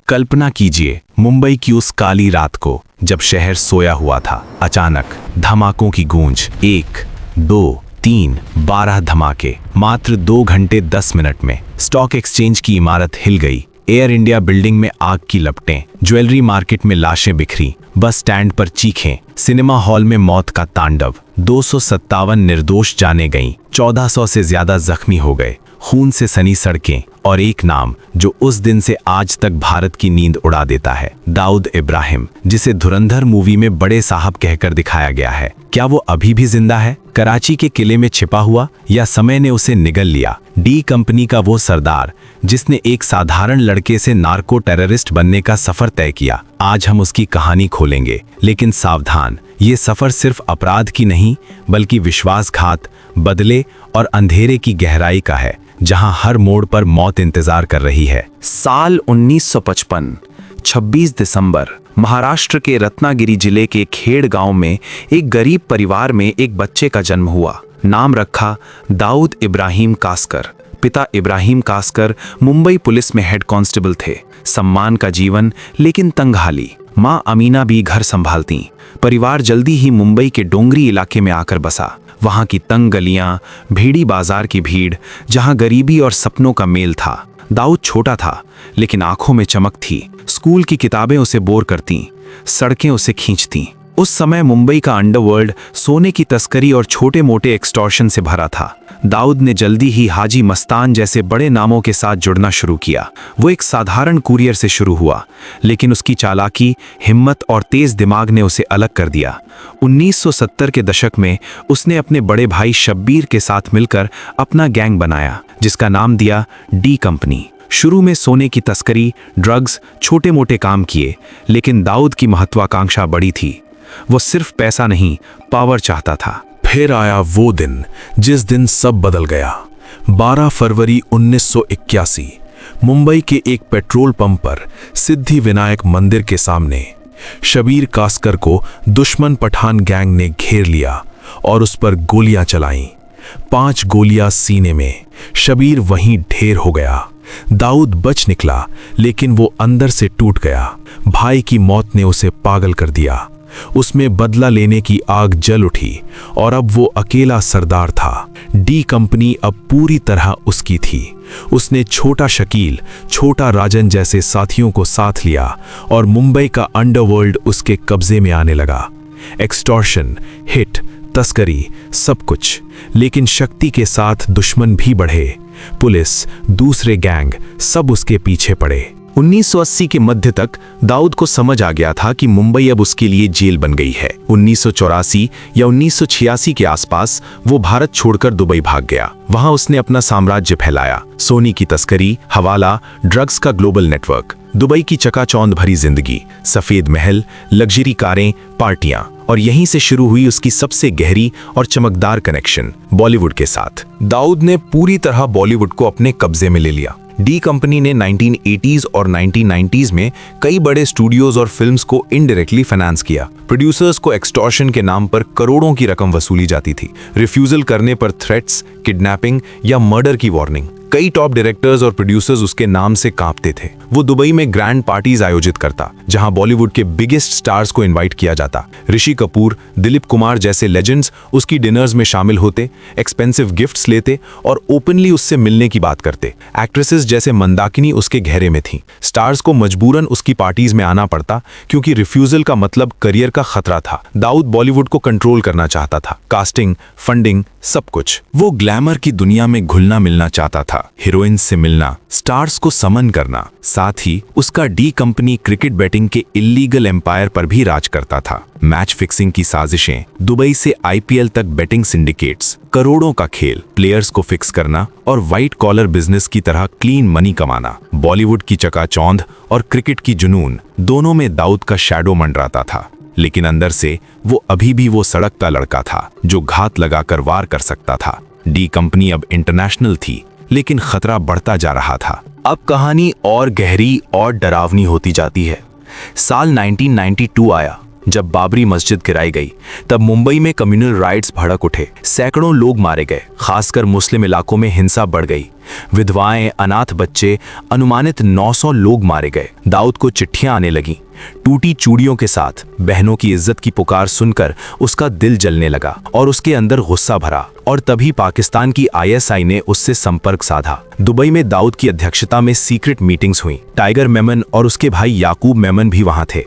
कल्पना कीजिए मुंबई की उस काली रात को जब शहर सोया हुआ था। अचानक धमाकों की गूंज। 1, 2, 3, 12 धमाके मात्र 2 घंटे 10 मिनट में। स्टॉक एक्सचेंज की इमारत हिल गई, एयर इंडिया बिल्डिंग में आग की लपटें, ज्वेलरी मार्केट में लाशें बिखरी, बस स्टैंड पर चीखें, सिनेमा हॉल में मौत का तांडव। 257 निर्दोष जाने गईं, 1400 से ज्यादा जख्मी हो गए, खून से सनी सड़कें और एक नाम जो उस दिन से आज तक भारत की नींद उड़ा देता है, दाऊद इब्राहिम, जिसे धुरंधर मूवी में बड़े साहब कहकर दिखाया गया है। क्या वो अभी भी जिंदा है, कराची के किले में छिपा हुआ, या समय ने उसे निगल लिया? डी कंपनी का वो सरदार जिसने एक साधारण लड़के से नार्को टेररिस्ट बनने का सफर तय किया, आज हम उसकी कहानी खोलेंगे। लेकिन सावधान, ये सफर सिर्फ अपराध की नहीं बल्कि विश्वासघात, बदले और अंधेरे की गहराई का है, जहां हर मोड़ पर मौत इंतजार कर रही है। साल 1955, 26 दिसंबर, महाराष्ट्र के रत्नागिरी जिले के खेड़ गांव में एक गरीब परिवार में एक बच्चे का जन्म हुआ। नाम रखा दाऊद इब्राहिम कास्कर। पिता इब्राहिम कास्कर मुंबई पुलिस में हेड कांस्टेबल थे। सम्मान का जीवन लेकिन तंगहाली। माँ अमीना भी घर संभालती। परिवार जल्दी ही मुंबई के डोंगरी इलाके में आकर बसा। वहां की तंग गलियां, भीड़ी बाजार की भीड़, जहां गरीबी और सपनों का मेल था। दाऊद छोटा था लेकिन आंखों में चमक थी। स्कूल की किताबें उसे बोर करती, सड़कें उसे खींचती। उस समय मुंबई का अंडरवर्ल्ड सोने की तस्करी और छोटे मोटे एक्सटॉर्शन से भरा था। दाऊद ने जल्दी ही हाजी मस्तान जैसे बड़े नामों के साथ जुड़ना शुरू किया। वो एक साधारण कुरियर से शुरू हुआ, लेकिन उसकी चालाकी, हिम्मत और तेज दिमाग ने उसे अलग कर दिया। 1970 के दशक में उसने अपने बड़े भाई शब्बीर के साथ मिलकर अपना गैंग बनाया, जिसका नाम दिया डी कंपनी। शुरू में सोने की तस्करी, ड्रग्स, छोटे मोटे काम किए, लेकिन दाऊद की महत्वाकांक्षा बड़ी थी। वो सिर्फ पैसा नहीं, पावर चाहता था। फिर आया वो दिन जिस दिन सब बदल गया। 12 फरवरी 1981, मुंबई के एक पेट्रोल पंप पर सिद्धि विनायक मंदिर के सामने शबीर कास्कर को दुश्मन पठान गैंग ने घेर लिया और उस पर गोलियां चलाईं। 5 गोलियां सीने में। शबीर वहीं ढेर हो गया। दाऊद बच निकला, लेकिन वो अंदर से टूट गया। भाई की मौत ने उसे पागल कर दिया। उसमें बदला लेने की आग जल उठी और अब वो अकेला सरदार था। डी कंपनी अब पूरी तरह उसकी थी। उसने छोटा शकील, छोटा राजन जैसे साथियों को साथ लिया और मुंबई का अंडरवर्ल्ड उसके कब्जे में आने लगा। एक्सटॉर्शन, हिट, तस्करी, सब कुछ। लेकिन शक्ति के साथ दुश्मन भी बढ़े। पुलिस, दूसरे गैंग, सब उसके पीछे पड़े। 1980 के मध्य तक दाऊद को समझ आ गया था कि मुंबई अब उसके लिए जेल बन गई है। 1984 या 1986 के आसपास वो भारत छोड़कर दुबई भाग गया। वहां उसने अपना साम्राज्य फैलाया। सोने की तस्करी, हवाला, ड्रग्स का ग्लोबल नेटवर्क। दुबई की चकाचौंध भरी जिंदगी, सफेद महल, लग्जरी कारें, पार्टियां, और यहीं से शुरू हुई उसकी सबसे गहरी और चमकदार कनेक्शन बॉलीवुड के साथ। दाऊद ने पूरी तरह बॉलीवुड को अपने कब्जे में ले लिया। डी कंपनी ने 1980s और 1990s में कई बड़े स्टूडियोज और फिल्म्स को इनडायरेक्टली फाइनेंस किया। प्रोड्यूसर्स को एक्सटॉर्शन के नाम पर करोड़ों की रकम वसूली जाती थी। रिफ्यूजल करने पर थ्रेट्स, किडनैपिंग या मर्डर की वार्निंग। कई टॉप डायरेक्टर्स और प्रोड्यूसर्स उसके नाम से कांपते थे। वो दुबई में ग्रैंड पार्टीज आयोजित करता, जहां बॉलीवुड के बिगेस्ट स्टार्स को इनवाइट किया जाता। ऋषि कपूर, दिलीप कुमार जैसे लेजेंड्स उसकी डिनर्स में शामिल होते, एक्सपेंसिव गिफ्ट्स लेते और ओपनली उससे मिलने की बात करते। एक्ट्रेसेस जैसे मंदाकिनी उसके घेरे में थीं। स्टार्स को मजबूरन उसकी पार्टीज में आना पड़ता, क्योंकि रिफ्यूजल का मतलब करियर का खतरा था। दाऊद बॉलीवुड को कंट्रोल करना चाहता था। कास्टिंग, फंडिंग, सब कुछ। वो ग्लैमर की दुनिया में घुलना मिलना चाहता था। हीरोइंस से मिलना, स्टार्स को समन करना। साथ ही उसका डी कंपनी क्रिकेट बैटिंग के इल्लीगल एम्पायर पर भी राज करता था। मैच फिक्सिंग की साजिशें, दुबई से आईपीएल तक बेटिंग सिंडिकेट्स, करोड़ों का खेल, प्लेयर्स को फिक्स करना और व्हाइट कॉलर बिजनेस की तरह क्लीन मनी कमाना। बॉलीवुड की चकाचौंध और क्रिकेट की जुनून, दोनों में दाऊद का शैडो मंडराता था। लेकिन अंदर से वो अभी भी वो सड़कता लड़का था जो घात लगाकर वार कर सकता था। डी कंपनी अब इंटरनेशनल थी, लेकिन खतरा बढ़ता जा रहा था। अब कहानी और गहरी और डरावनी होती जाती है। साल 1992 आया। जब बाबरी मस्जिद गिराई गई तब मुंबई में कम्युनल राइट्स भड़क उठे, सैकड़ों लोग मारे गए, खासकर मुस्लिम इलाकों में हिंसा बढ़ गई। विधवाएं, अनाथ बच्चे, अनुमानित 900 लोग मारे गए। दाऊद को चिट्ठियां आने लगीं, टूटी चूड़ियों के साथ। बहनों की इज्जत की पुकार सुनकर उसका दिल जलने लगा और उसके अंदर गुस्सा भरा। और तभी पाकिस्तान की ISI ने उससे संपर्क साधा। दुबई में दाऊद की अध्यक्षता में सीक्रेट मीटिंग्स हुई। टाइगर मेमन और उसके भाई याकूब मेमन भी वहां थे,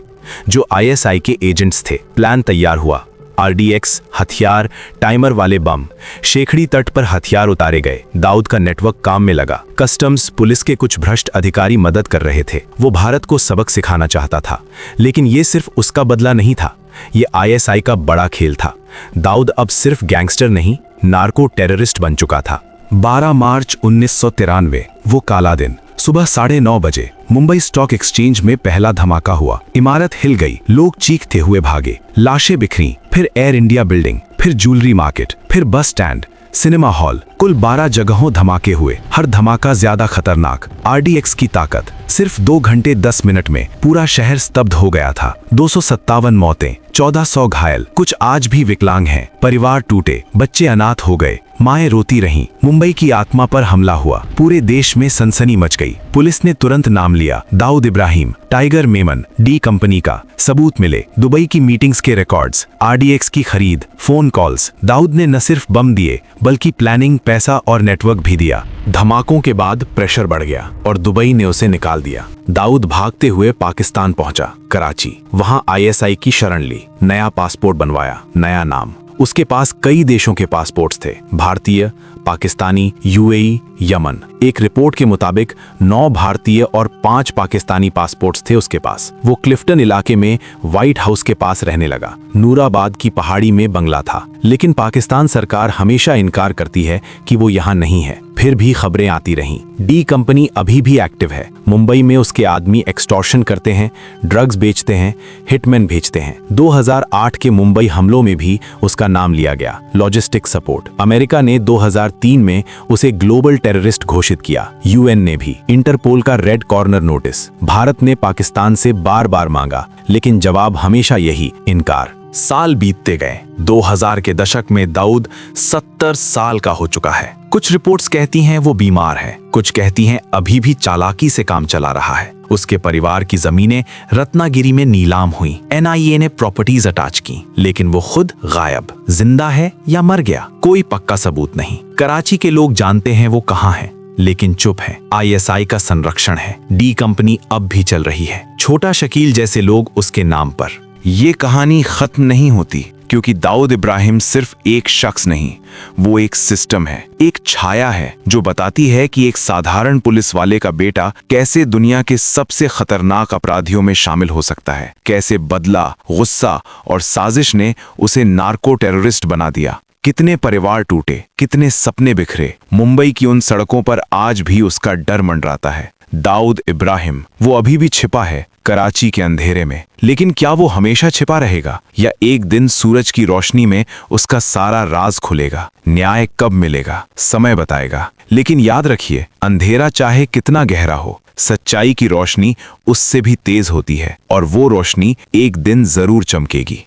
जो ISI के एजेंट्स थे। प्लान तैयार हुआ। RDX, हथियार, टाइमर वाले बम, शेखड़ी तट पर हथियार उतारे गए। दाऊद का नेटवर्क काम में लगा। कस्टम्स, पुलिस के कुछ भ्रष्ट अधिकारी मदद कर रहे थे। वो भारत को सबक सिखाना चाहता था, लेकिन ये सिर्फ उसका बदला नहीं था, ये ISI का बड़ा खेल था। दाऊद अब सिर्फ गैंगस्टर नहीं, नार्को टेररिस्ट बन चुका था। 12 मार्च 1993, वो काला दिन। सुबह 9:30 बजे मुंबई स्टॉक एक्सचेंज में पहला धमाका हुआ। इमारत हिल गई, लोग चीखते हुए भागे, लाशें बिखरी। फिर एयर इंडिया बिल्डिंग, फिर ज्वेलरी मार्केट, फिर बस स्टैंड, सिनेमा हॉल, कुल 12 जगहों धमाके हुए। हर धमाका ज्यादा खतरनाक। RDX की ताकत। सिर्फ 2 घंटे 10 मिनट में पूरा शहर स्तब्ध हो गया था। 257 मौतें, 1400 घायल। कुछ आज भी विकलांग हैं। परिवार टूटे, बच्चे अनाथ हो गए, माएं रोती रहीं। मुंबई की आत्मा पर हमला हुआ। पूरे देश में सनसनी मच गई। पुलिस ने तुरंत नाम लिया, Dawood Ibrahim, Tiger Memon, D company का। सबूत मिले, दुबई की मीटिंग्स के रिकॉर्ड्स, RDX की खरीद, फोन कॉल्स। दाऊद ने न सिर्फ बम दिए, बल्कि प्लानिंग, पैसा और नेटवर्क भी दिया। धमाकों के बाद प्रेशर बढ़ गया और दुबई ने उसे निकाल दिया। दाऊद भागते हुए पाकिस्तान पहुंचा, कराची। वहां ISI की शरण ली, नया पासपोर्ट बनवाया, नया नाम। उसके पास कई देशों के पासपोर्ट्स थे, भारतीय, पाकिस्तानी, UAE, यमन। एक रिपोर्ट के मुताबिक 9 भारतीय और 5 पाकिस्तानी पासपोर्ट्स थे उसके पास। वो क्लिफ्टन इलाके में व्हाइट हाउस के पास रहने लगा। नूराबाद की पहाड़ी में बंगला था, लेकिन पाकिस्तान सरकार हमेशा इनकार करती है कि वो यहाँ नहीं है। फिर भी खबरें आती रहीं। डी कंपनी अभी भी एक्टिव है। मुंबई में उसके आदमी एक्सटॉर्शन करते हैं, ड्रग्स बेचते हैं, हिटमैन भेजते हैं। 2008 के मुंबई हमलों में भी उसका नाम लिया गया। Logistic support. अमेरिका ने 2003 में उसे ग्लोबल टेररिस्ट घोषित किया। UN ने भी। इंटरपोल का रेड कॉर्नर नोटिस। भारत ने पाकिस्तान से बार बार मांगा, लेकिन जवाब हमेशा यही, इनकार। साल बीतते गए। 2000 के दशक में दाऊद 70 साल का हो चुका है। कुछ रिपोर्ट्स कहती हैं वो बीमार है, कुछ कहती हैं अभी भी चालाकी से काम चला रहा है। उसके परिवार की जमीनें रत्नागिरी में नीलाम हुई। NIA ने प्रॉपर्टीज अटैच की, लेकिन वो खुद गायब। जिंदा है या मर गया, कोई पक्का सबूत नहीं। कराची के लोग जानते हैं वो कहाँ है, लेकिन चुप है। ISI का संरक्षण है। डी कंपनी अब भी चल रही है। छोटा शकील जैसे लोग उसके नाम पर। ये कहानी खत्म नहीं होती, क्योंकि दाऊद इब्राहिम सिर्फ एक शख्स नहीं, वो एक सिस्टम है, एक छाया है जो बताती है कि एक साधारण पुलिस वाले का बेटा कैसे दुनिया के सबसे खतरनाक अपराधियों में शामिल हो सकता है। कैसे बदला, गुस्सा और साजिश ने उसे नार्को टेररिस्ट बना दिया। कितने परिवार टूटे, कितने सपने बिखरे। मुंबई की उन सड़कों पर आज भी उसका डर मंडराता है। दाऊद इब्राहिम, वो अभी भी छिपा है कराची के अंधेरे में। लेकिन क्या वो हमेशा छिपा रहेगा, या एक दिन सूरज की रोशनी में उसका सारा राज खुलेगा? न्याय कब मिलेगा, समय बताएगा। लेकिन याद रखिए, अंधेरा चाहे कितना गहरा हो, सच्चाई की रोशनी उससे भी तेज होती है, और वो रोशनी एक दिन जरूर चमकेगी।